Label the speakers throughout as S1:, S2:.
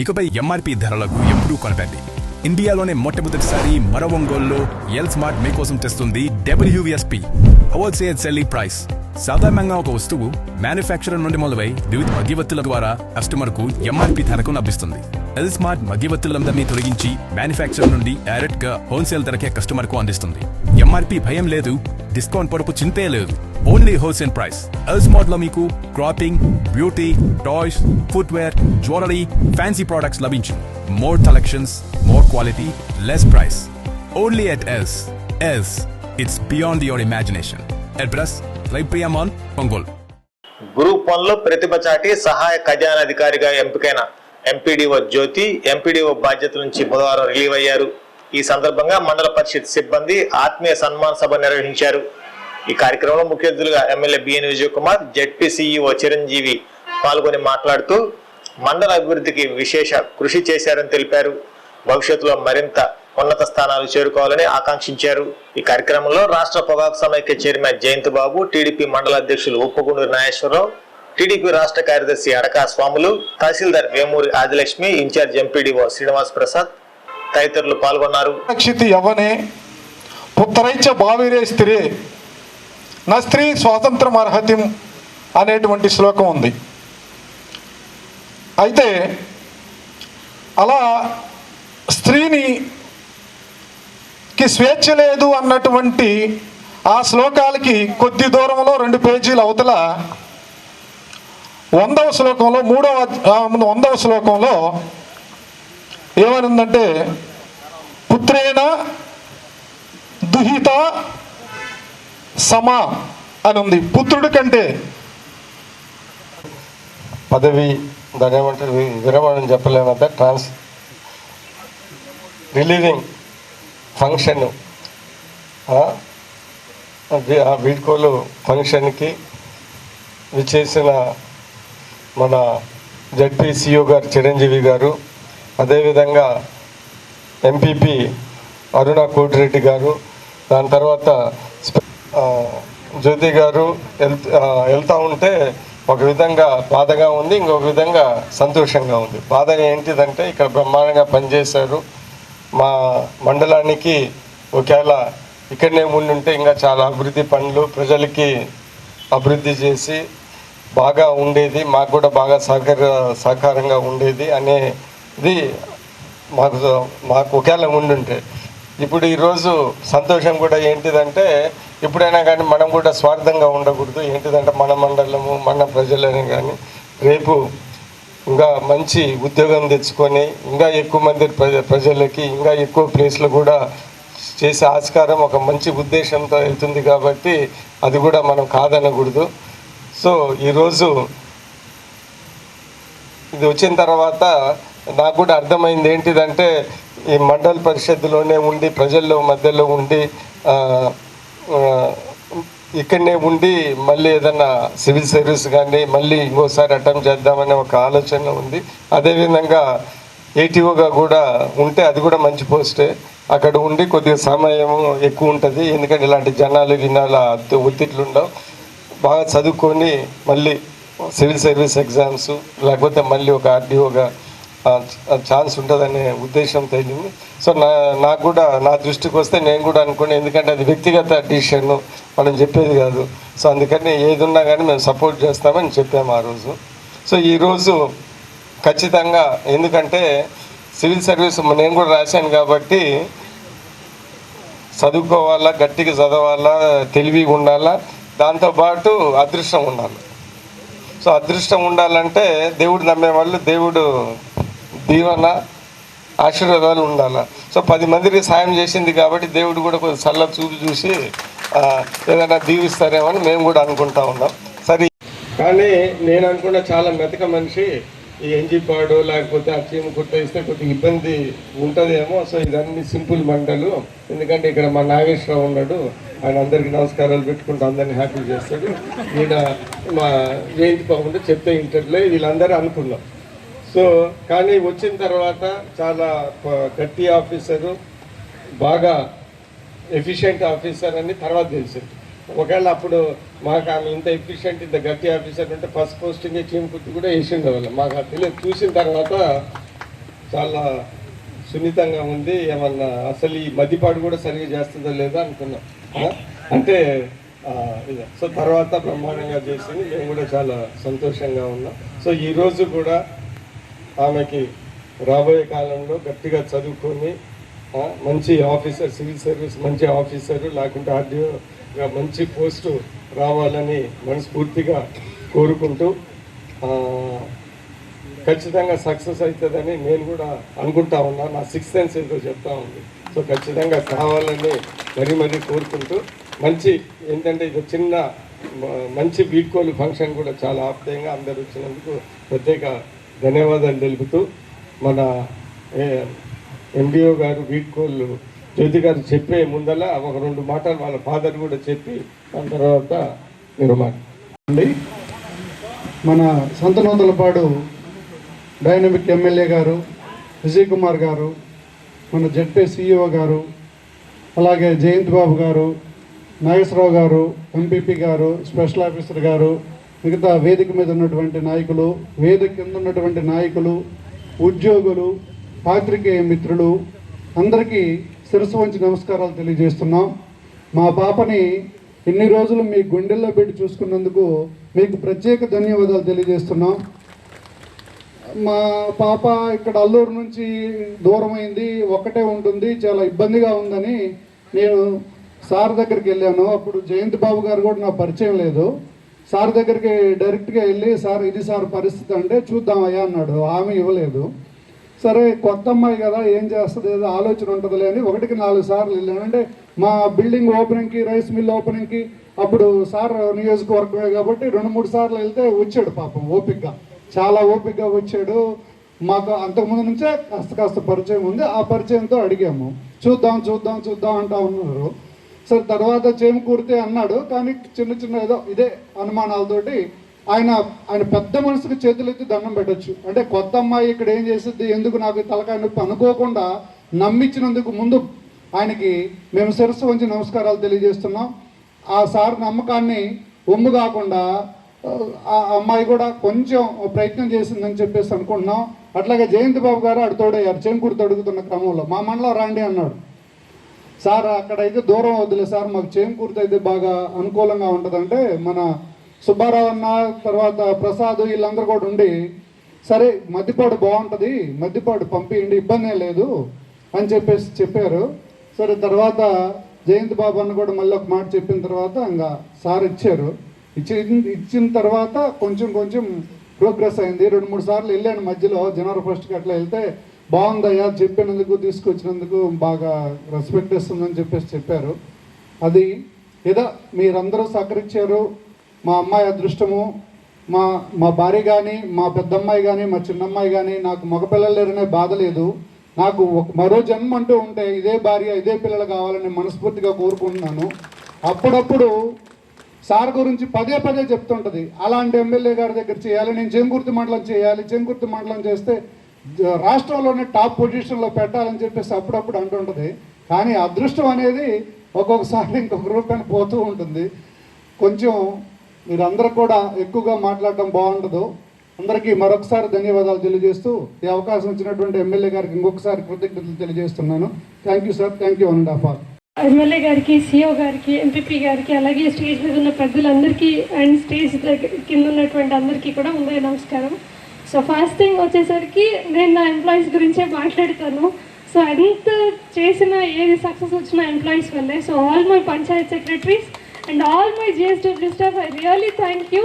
S1: ఇకపై ఎంఆర్పి ధరలకు ఎప్పుడూ కొనకండి. ఇండియాలోనే మొట్టమొదటిసారి మరో ఒంగోలులో ఎల్ స్మార్ట్ మీకోసం తెస్తుంది WSP హోల్సేల్ సెల్లింగ్ ప్రైస్. సాధారణంగా ఒక వస్తువు మ్యానుఫ్యాక్చరర్ నుండి మొదలై వివిధ మధ్యవర్తుల ద్వారా కస్టమర్ కు ఎంఆర్పి ధరకు లభిస్తుంది. ఎల్ స్మార్ట్ మధ్యవర్తులందరినీ తొలగించి మ్యానుఫ్యాక్చరర్ నుండి డైరెక్ట్ గా హోల్సేల్ ధరకే కస్టమర్ కు అందిస్తుంది. ఎంఆర్పి భయం లేదు, డిస్కౌంట్ పొరపు చింతే లేదు. Only wholesale price. L smart లో మీకు clothing, beauty, toys, footwear, jewellery, fancy products లభించు. More collections, more quality, less price. Only at L's. L's, it's beyond your imagination. Address Libria mall, Ongole.
S2: Group 1 లో ప్రతిభ చాటి సహాయ ఖజానాధికారిగా ఎంపికైన ఎంపీడీఓ జ్యోతి MPDO బాధ్యతల నుంచి బుధవారం రిలీవ్ అయ్యారు. ఈ సందర్భంగా మండల పరిషత్ సిబ్బంది ఆత్మీయ సన్మాన సభ నిర్వహించారు. ఈ కార్యక్రమంలో ముఖ్య అతిథులుగా MLA B N Vijay Kumar, ZP CEO Chiranjeevi పాల్గొని మాట్లాడుతూ మండల అభివృద్ధికి విశేష కృషి చేశారని తెలిపారు. భవిష్యత్తులో మరింత ఉన్నత స్థానాలు చేరుకోవాలని ఆకాంక్షించారు. ఈ కార్యక్రమంలో రాష్ట్ర పొగాకు సమైక్య చైర్మన్ జయంత్ బాబు, టీడీపీ మండల అధ్యక్షులు ఉప్పగూడూరు నాగేశ్వరరావు, టీడీపీ రాష్ట్ర కార్యదర్శి అడకా స్వాములు, తహసీల్దార్ వేమూరి ఆదిలక్ష్మి, ఇన్ఛార్జ్ ఎంపీడీఓ శ్రీనివాస్ ప్రసాద్ తదితరులు పాల్గొన్నారు.
S3: పుత్రైచ భావిరే స్త్రీ నా స్త్రీ స్వాతంత్రం అర్హతిం అనేటువంటి శ్లోకం ఉంది. అయితే అలా స్త్రీకి స్వేచ్ఛ లేదు అన్నటువంటి ఆ శ్లోకాలకి కొద్ది దూరంలో 2 పేజీల అవతల 100వ శ్లోకంలో 100వ శ్లోకంలో ఏమనుందంటే పుత్రేణ దుహిత సమా అని ఉంది. పుత్రుడి కంటే
S4: పదవి దాని ఏమంటారు విరమణ చెప్పలేమంటే రిలీవింగ్ ఫంక్షన్ ఆ వీడ్కోలు ఫంక్షన్కి విచ్చేసిన మన జడ్పీ సిఓ గారు చిరంజీవి గారు, అదేవిధంగా ఎంపీపీ అరుణ కోటిరెడ్డి గారు, దాని తర్వాత జ్యోతి గారు వెళ్తూ ఉంటే ఒక విధంగా బాధగా ఉంది, ఇంకొక విధంగా సంతోషంగా ఉంది. బాధ ఏంటిదంటే ఇక్కడ బ్రహ్మాండంగా పనిచేశారు. మా మండలానికి ఒకవేళ ఇక్కడనే ఉండుంటే ఇంకా చాలా అభివృద్ధి పనులు ప్రజలకి అభివృద్ధి చేసి బాగా ఉండేది, మాకు కూడా బాగా సహకారంగా ఉండేది అనేది మాకు ఒకవేళ ఉండుంటే. ఇప్పుడు ఈరోజు సంతోషం కూడా ఏంటిదంటే ఎప్పుడైనా కానీ మనం కూడా స్వార్థంగా ఉండకూడదు. ఏంటిదంటే మన మండలము మన ప్రజలని కానీ రేపు ఇంకా మంచి ఉద్యోగం తెచ్చుకొని ఇంకా ఎక్కువ మంది ప్రజలకి ఇంకా ఎక్కువ ప్లేస్లు కూడా చేసే ఆస్కారం ఒక మంచి ఉద్దేశంతో వెళ్తుంది కాబట్టి అది కూడా మనం కాదనకూడదు. సో ఈరోజు ఇది వచ్చిన తర్వాత నాకు కూడా అర్థమైంది ఏంటిదంటే ఈ మండల పరిషత్తులోనే ఉండి ప్రజల్లో మధ్యలో ఉండి ఇక్కడనే ఉండి మళ్ళీ ఏదన్నా సివిల్ సర్వీస్ కానీ మళ్ళీ ఇంకోసారి అటెంప్ట్ చేద్దామనే ఒక ఆలోచన ఉంది. అదేవిధంగా ఏటీఓగా కూడా ఉంటే అది కూడా మంచి పోస్టే. అక్కడ ఉండి కొద్దిగా సమయం ఎక్కువ ఉంటుంది, ఎందుకంటే ఇలాంటి జనాలు వినాల ఒత్తిట్లు ఉండవు. బాగా చదువుకొని మళ్ళీ సివిల్ సర్వీస్ ఎగ్జామ్స్ లేకపోతే మళ్ళీ ఒక ఆర్డీఓగా ఛాన్స్ ఉంటుందనే ఉద్దేశంతో వెళ్ళింది. సో నాకు కూడా నా దృష్టికి వస్తే నేను కూడా అనుకుని, ఎందుకంటే అది వ్యక్తిగత డిసిషన్ మనం చెప్పేది కాదు. సో అందుకని ఏది ఉన్నా కానీ మేము సపోర్ట్ చేస్తామని చెప్పాము ఆ రోజు. సో ఈరోజు ఖచ్చితంగా ఎందుకంటే సివిల్ సర్వీస్ నేను కూడా రాశాను కాబట్టి చదువుకోవాలా, గట్టిగా చదవాలా, తెలివిగా ఉండాలా, దాంతోపాటు అదృష్టం ఉండాలి. సో అదృష్టం ఉండాలంటే దేవుడు నమ్మే వాళ్ళు దేవుడు దీవెన ఆశీర్వాదాలు ఉండాలి. సో 10 మందికి సాయం చేసింది కాబట్టి దేవుడు కూడా కొంచెం చల్ల చూపు చూసి ఏదైనా దీవిస్తారేమో అని మేము కూడా అనుకుంటా ఉన్నాం. సరే, కానీ నేను అనుకున్న చాలా మెతక మనిషి ఈ ఎంజిపాడు లేకపోతే ఆ చీమ కుట్ట ఇస్తే కొద్దిగా ఇబ్బంది ఉంటుందేమో. సో ఇదన్నీ సింపుల్ మంటలు, ఎందుకంటే ఇక్కడ మా నాగేశ్వరరావు ఉన్నాడు, ఆయన అందరికీ నమస్కారాలు పెట్టుకుంటూ అందరినీ హ్యాపీ చేస్తాడు. ఈయన మా జయంతి బాగుంటే చెప్తే ఇంటర్లో వీళ్ళందరూ అనుకున్నాం. సో కానీ వచ్చిన తర్వాత చాలా గట్టి ఆఫీసరు, బాగా ఎఫిషియెంట్ ఆఫీసర్ అని తర్వాత తెలిసింది. ఒకవేళ అప్పుడు మాకు ఆమె ఇంత ఎఫిషియెంట్ ఇంత గట్టి ఆఫీసర్ ఉంటే ఫస్ట్ పోస్టింగ్ చీమకుర్తి కూడా వేసిండే వాళ్ళం. మాకు తెలియదు. చూసిన తర్వాత చాలా సున్నితంగా ఉంది, ఏమన్నా అసలు ఈ మద్యపాటు కూడా సరిగా చేస్తుందో లేదో అనుకున్నాం. అంటే సో తర్వాత బ్రహ్మాండంగా చేసింది, మేము కూడా చాలా సంతోషంగా ఉన్నాం. సో ఈరోజు కూడా ఆమెకి రాబోయే కాలంలో గట్టిగా చదువుకొని మంచి ఆఫీసర్, సివిల్ సర్వీస్ మంచి ఆఫీసరు, లేకుంటే ఆర్డీఓగా మంచి పోస్టు రావాలని మనస్ఫూర్తిగా కోరుకుంటూ ఖచ్చితంగా సక్సెస్ అవుతుందని నేను కూడా అనుకుంటా ఉన్నా. నా 6th సెన్స్ ఏదో చెప్తా ఉంది. సో ఖచ్చితంగా కావాలని మరీ కోరుకుంటూ మంచి ఏంటంటే ఇది చిన్న మంచి వీడ్కోలు ఫంక్షన్ కూడా చాలా ఆప్యాయంగా అందరు వచ్చినందుకు ప్రత్యేక ధన్యవాదాలు తెలుపుతూ మన ఎండిఓ గారు వీడ్కోలు జ్యోతి గారు చెప్పే ముందల ఒక 2 మాటలు వాళ్ళ ఫాదర్ కూడా చెప్పి దాని తర్వాత మీరు
S3: మాట్లాడండి. మన సంతనూతలపాడు డైనమిక్ ఎమ్మెల్యే గారు విజయ్ కుమార్ గారు, మన జెడ్పీ సిఇఓ గారు, అలాగే జయంత్ బాబు గారు, నాగేశ్వరరావు గారు, ఎంపీపీ గారు, స్పెషల్ ఆఫీసర్ గారు, మిగతా వేదిక మీద ఉన్నటువంటి నాయకులు, వేదిక కింద ఉన్నటువంటి నాయకులు, ఉద్యోగులు, పాత్రికేయ మిత్రులు అందరికీ శిరస్సు వంచి నమస్కారాలు తెలియజేస్తున్నాం. మా పాపని ఇన్ని రోజులు మీ గుండెల్లో పెట్టి చూసుకున్నందుకు మీకు ప్రత్యేక ధన్యవాదాలు తెలియజేస్తున్నాం. మా పాప ఇక్కడ అల్లూరు నుంచి దూరమైంది, ఒక్కటే ఉంటుంది, చాలా ఇబ్బందిగా ఉందని నేను సార్ దగ్గరికి వెళ్ళాను. అప్పుడు జయంత్ బాబు గారు కూడా నా పరిచయం లేదు. సార్ దగ్గరికి డైరెక్ట్గా వెళ్ళి, సార్ ఇది సార్ పరిస్థితి అంటే, చూద్దామయ్యా అన్నాడు. హామీ ఇవ్వలేదు. సరే కొత్త అమ్మాయి కదా ఏం చేస్తుంది, ఏదో ఆలోచన ఉంటుందిలే అని 1కి 4 సార్లు వెళ్ళాను. అంటే మా బిల్డింగ్ ఓపెనింగ్కి, రైస్ మిల్ ఓపెనింగ్కి అప్పుడు సార్ నియోజకవర్గమే కాబట్టి 2-3 సార్లు వెళ్తే వచ్చాడు పాపం ఓపికగా, చాలా ఓపికగా వచ్చాడు. మాకు అంతకుముందు నుంచే కాస్త పరిచయం ఉంది. ఆ పరిచయంతో అడిగాము, చూద్దాం అంటా ఉన్నారు. సరే తర్వాత చేమకూరితే అన్నాడు, కానీ చిన్న ఏదో ఇదే అనుమానాలతోటి ఆయన పెద్ద మనసుకు చేతులెత్తి దండం పెట్టచ్చు. అంటే కొత్త అమ్మాయి ఇక్కడ ఏం చేస్తుంది, ఎందుకు నాకు తలకాయ నొప్పి అనుకోకుండా నమ్మించినందుకు ముందు ఆయనకి మేము శిరస్సు వంచి నమస్కారాలు తెలియజేస్తున్నాం. ఆ సార్ నమ్మకాన్ని ఒమ్ము కాకుండా ఆ అమ్మాయి కూడా కొంచెం ప్రయత్నం చేసిందని చెప్పేసి అనుకుంటున్నాం. అట్లాగే జయంత్ బాబు గారు అడుతోడయ్యారు చేమకూర్తి అడుగుతున్న క్రమంలో, మా మండలం రాండి అన్నాడు. సార్ అక్కడైతే దూరం వద్దులే సార్, మాకు చేమకూర్తి అయితే బాగా అనుకూలంగా ఉంటుందంటే మన సుబ్బారావు అన్న, తర్వాత ప్రసాద్ వీళ్ళందరూ కూడా ఉండి, సరే మద్దిపాడు బాగుంటుంది, మద్దిపాడు పంపియండి, ఇబ్బంది లేదు అని చెప్పారు. సరే తర్వాత జయంత్ బాబు అన్న కూడా మళ్ళీ ఒక మాట చెప్పిన తర్వాత ఇంకా సార్ ఇచ్చారు. ఇచ్చిన తర్వాత కొంచెం ప్రోగ్రెస్ అయింది. 2-3 సార్లు వెళ్ళాను మధ్యలో, జనవరి 1కి అట్లా వెళ్తే బాగుందయ్యా, చెప్పినందుకు తీసుకొచ్చినందుకు బాగా రెస్పెక్ట్ ఇస్తుందని చెప్పారు. అది ఏదో మీరందరూ సహకరించారు. మా అమ్మాయి అదృష్టము, మా భార్య కానీ, మా పెద్దమ్మాయి కానీ, మా చిన్నమ్మాయి కానీ, నాకు మగపిల్లలు లేరనే బాధ లేదు. నాకు మరో జన్మ అంటూ ఉంటే ఇదే భార్య, ఇదే పిల్లలు కావాలని మనస్ఫూర్తిగా కోరుకుంటున్నాను. అప్పుడప్పుడు సార్ గురించి పదే చెప్తుంటుంది, అలాంటి ఎమ్మెల్యే గారి దగ్గర చేయాలి, నేను చేమకూర్తి మండలం చేయాలి, చేమకూర్తి మండలం చేస్తే రాష్ట్రంలోనే టాప్ పొజిషన్లో పెట్టాలని చెప్పేసి అప్పుడప్పుడు అంటుంటుంది. కానీ అదృష్టం అనేది ఒక్కొక్కసారి ఇంకొక రూపాయలు పోతూ ఉంటుంది. కొంచెం మీరందరూ కూడా ఎక్కువగా మాట్లాడటం బాగుండదు. అందరికీ మరొకసారి ధన్యవాదాలు తెలియజేస్తూ ఈ అవకాశం ఇచ్చినటువంటి ఎమ్మెల్యే గారికి ఇంకొకసారి కృతజ్ఞతలు తెలియజేస్తున్నాను. Thank you sir, thank you 1.5 hours.
S5: MLA గారికి, సిఓ గారికి, ఎంపీపీ గారికి, అలాగే స్టేజ్ మీద ఉన్న పెద్దలందరికీ అండ్ స్టేజ్ కింద ఉన్నటువంటి అందరికీ కూడా ముందే నమస్కారం. సో ఫస్ట్ థింగ్ వచ్చేసరికి నేను నా ఎంప్లాయీస్ గురించే మాట్లాడతాను. సో ఎంత చేసినా ఏది సక్సెస్ వచ్చిన ఎంప్లాయీస్ వల్లే. So all my Panchayat secretaries and all my GSW staff, I really thank you.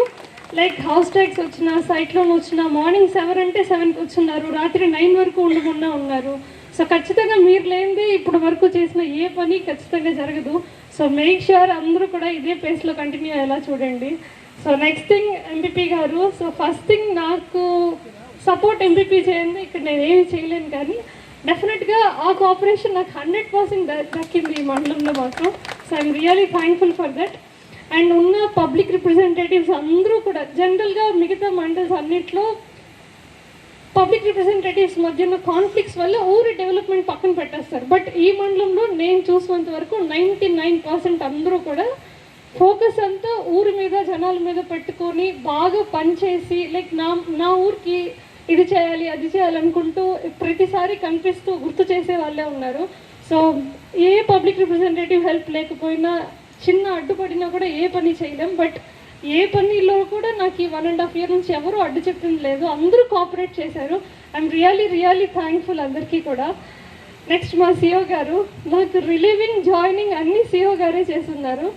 S5: Like house tax వచ్చిన, సైక్లోన్ వచ్చిన, మార్నింగ్ 7 అంటే 7కి వచ్చిన్నారు, రాత్రి 9 వరకు ఉండకుండా ఉన్నారు. సో ఖచ్చితంగా మీరు లేనిది ఇప్పుడు వరకు చేసిన ఏ పని ఖచ్చితంగా జరగదు. సో మేక్ ష్యూర్ అందరూ కూడా ఇదే పేస్లో కంటిన్యూ అయ్యేలా చూడండి. సో నెక్స్ట్ థింగ్ ఎంపీపీ గారు. సో ఫస్ట్ థింగ్ నాకు సపోర్ట్ ఎంపీపీ చేయండి, ఇక్కడ నేను ఏమి చేయలేను, కానీ డెఫినెట్గా ఆ కోఆపరేషన్ నాకు 100% దక్కింది ఈ మండలంలో మాత్రం. So I'm really thankful for that. And ఉన్న పబ్లిక్ రిప్రజెంటేటివ్స్ అందరూ కూడా జనరల్గా మిగతా మండల్స్ అన్నింటిలో పబ్లిక్ రిప్రజెంటేటివ్స్ మధ్య ఉన్న కాన్ఫ్లిక్ట్స్ వల్ల ఊరి డెవలప్మెంట్ పక్కన పెట్టేస్తారు. బట్ ఈ మండలంలో నేను చూసినంత వరకు 99% అందరూ కూడా ఫోకస్ అంతా ఊరి మీద, జనాల మీద పెట్టుకొని బాగా పనిచేసి, లైక్ నా ఊరికి ఇది చేయాలి అది చేయాలనుకుంటూ ప్రతిసారి కనిపిస్తూ గుర్తు చేసే వాళ్ళే ఉన్నారు. సో ఏ పబ్లిక్ రిప్రజెంటేటివ్ హెల్ప్ లేకపోయినా, చిన్న అడ్డుపడినా కూడా ఏ పని చేయలేం. బట్ ఏ పనిలో కూడా నాకు ఈ 1.5 year నుంచి ఎవరు అడ్డు చెప్పింది లేదు, అందరూ కోఆపరేట్ చేశారు. ఐఎమ్ రియలీ థ్యాంక్ఫుల్ అందరికీ కూడా. నెక్స్ట్ మా సిఓ గారు, నాకు రిలీవింగ్ జాయినింగ్ అన్ని సిఓ గారే చేస్తున్నారు.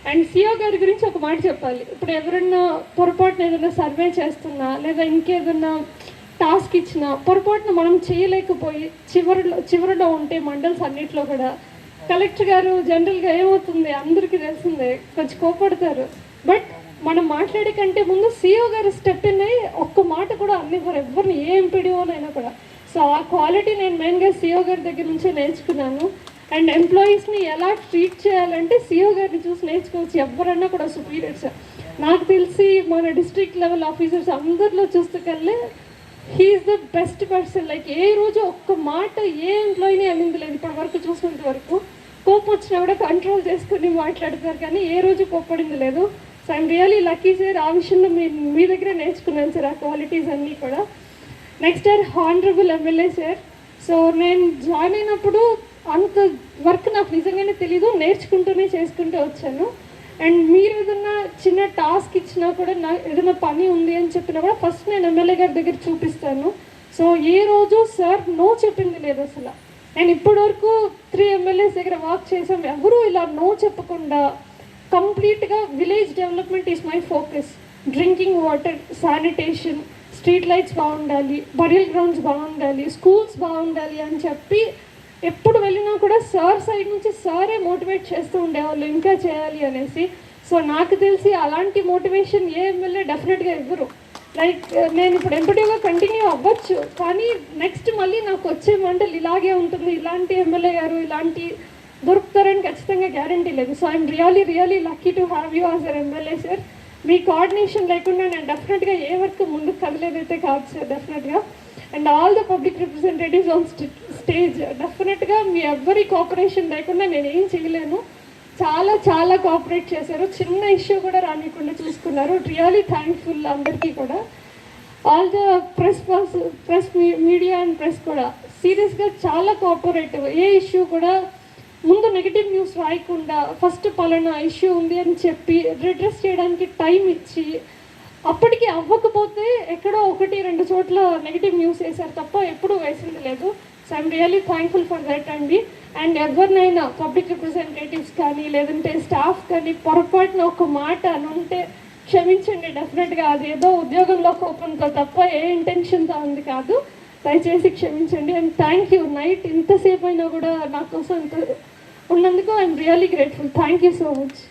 S5: అండ్ సిఓ గారి గురించి ఒక మాట చెప్పాలి. ఇప్పుడు ఎవరన్నా పొరపాటున ఏదైనా సర్వే చేస్తున్నా లేదా ఇంకేదన్నా టాస్క్ ఇచ్చినా పొరపాటున మనం చేయలేకపోయి చివరిలో ఉంటే మండల్స్ అన్నిట్లో కూడా కలెక్టర్ గారు జనరల్గా ఏమవుతుంది అందరికీ తెలిసిందే, కొంచెం కోపడతారు. బట్ మనం మాట్లాడే కంటే ముందు సిఓ గారు స్టెప్ ఇన్ అయ్యి ఒక్క మాట కూడా అన్నివ్వరు, ఎవరిని ఏ ఎంపీడీఓనైనా కూడా. సో ఆ క్వాలిటీ నేను మెయిన్గా సిఓ గారి దగ్గర నుంచే నేర్చుకున్నాను. అండ్ ఎంప్లాయీస్ని ఎలా ట్రీట్ చేయాలంటే సిఓ గారిని చూసి నేర్చుకోవచ్చు. ఎవరన్నా కూడా సుపీరియర్స్. నాకు తెలిసి మన డిస్ట్రిక్ట్ లెవెల్ ఆఫీసర్స్ అందరిలో చూస్తూకెళ్ళే he is the best person. Like ఏ రోజు ఒక్క మాట ఏ ఎంప్లాయీని అనింది లేదు ఇప్పటి వరకు చూసినంత వరకు. కోపం వచ్చినా కూడా కంట్రోల్ చేసుకుని మాట్లాడతారు కానీ ఏ రోజు కోప్పడింది లేదు. So I'm really lucky sir, ఆ విషయంలో మీ దగ్గరే నేర్చుకున్నాను సార్ ఆ క్వాలిటీస్ అన్నీ కూడా. Next year honourable MLA sir. So నేను జాయిన్ అయినప్పుడు అంత వర్క్ నాకు నిజంగానే తెలీదు, నేర్చుకుంటూనే చేసుకుంటూ వచ్చాను. అండ్ మీరు ఏదన్నా చిన్న టాస్క్ ఇచ్చినా కూడా ఏదైనా పని ఉంది అని చెప్పినా కూడా ఫస్ట్ నేను ఎమ్మెల్యే గారి దగ్గర చూపిస్తాను. సో ఏ రోజు సార్ నో చెప్పింది లేదు అసలు. నేను ఇప్పటివరకు 3 ఎమ్మెల్యేస్ దగ్గర వర్క్ చేసాం, ఎవరూ ఇలా నో చెప్పకుండా కంప్లీట్గా village development is my focus. Drinking water, sanitation, street lights బాగుండాలి, బరియల్ గ్రౌండ్స్ బాగుండాలి, స్కూల్స్ బాగుండాలి అని చెప్పి ఎప్పుడు వెళ్ళినా కూడా సార్ సైడ్ నుంచి సారే మోటివేట్ చేస్తూ ఉండేవాళ్ళు ఇంకా చేయాలి అనేసి. సో నాకు తెలిసి అలాంటి మోటివేషన్ ఏ ఎమ్మెల్యే డెఫినెట్గా ఇవ్వరు. లైక్ నేను ఇప్పుడు ఎంపీటీగా కంటిన్యూ అవ్వచ్చు కానీ నెక్స్ట్ మళ్ళీ నాకు వచ్చే మండలి ఇలాగే ఉంటుంది, ఇలాంటి ఎమ్మెల్యే గారు ఇలాంటి దొరుకుతారని ఖచ్చితంగా గ్యారంటీ లేదు. So I'm really lucky to have you as our MLA sir. మీ కోఆర్డినేషన్ లేకుండా నేను డెఫినెట్గా ఏ వర్క్ ముందుకు కదలేదైతే కాదు సార్ డెఫినెట్గా. And all the public representatives on stage, డెఫినెట్గా మీ ఎవ్వరి కోఆపరేషన్ లేకుండా నేను ఏం చేయలేను. చాలా కోఆపరేట్ చేశారు, చిన్న ఇష్యూ కూడా రానికుండా చూసుకున్నారు. రియలీ థ్యాంక్ఫుల్ అందరికీ కూడా. All the press media and press కూడా సీరియస్గా చాలా కోఆపరేటివ్. ఏ ఇష్యూ కూడా ముందు నెగిటివ్ న్యూస్ రాయకుండా ఫస్ట్ పలానా ఇష్యూ ఉంది అని చెప్పి రిడ్రెస్ చేయడానికి టైం ఇచ్చి, అప్పటికి అవ్వకపోతే ఎక్కడో 1-2 చోట్ల నెగిటివ్ న్యూస్ వేశారు తప్ప ఎప్పుడూ వేసింది లేదు. So I'm really thankful for that అండి. అండ్ ఎవరినైనా పబ్లిక్ రిప్రజెంటేటివ్స్ కానీ లేదంటే స్టాఫ్ కానీ పొరపాటున ఒక మాట అని ఉంటే క్షమించండి. డెఫినెట్గా అది ఏదో ఉద్యోగంలో కోపంతో తప్ప ఏ ఇంటెన్షన్తో ఉంది కాదు, దయచేసి క్షమించండి. And thank you. నైట్ ఇంతసేపు అయినా కూడా నా కోసం ఉన్నందుకు I'm really grateful. Thank you so much.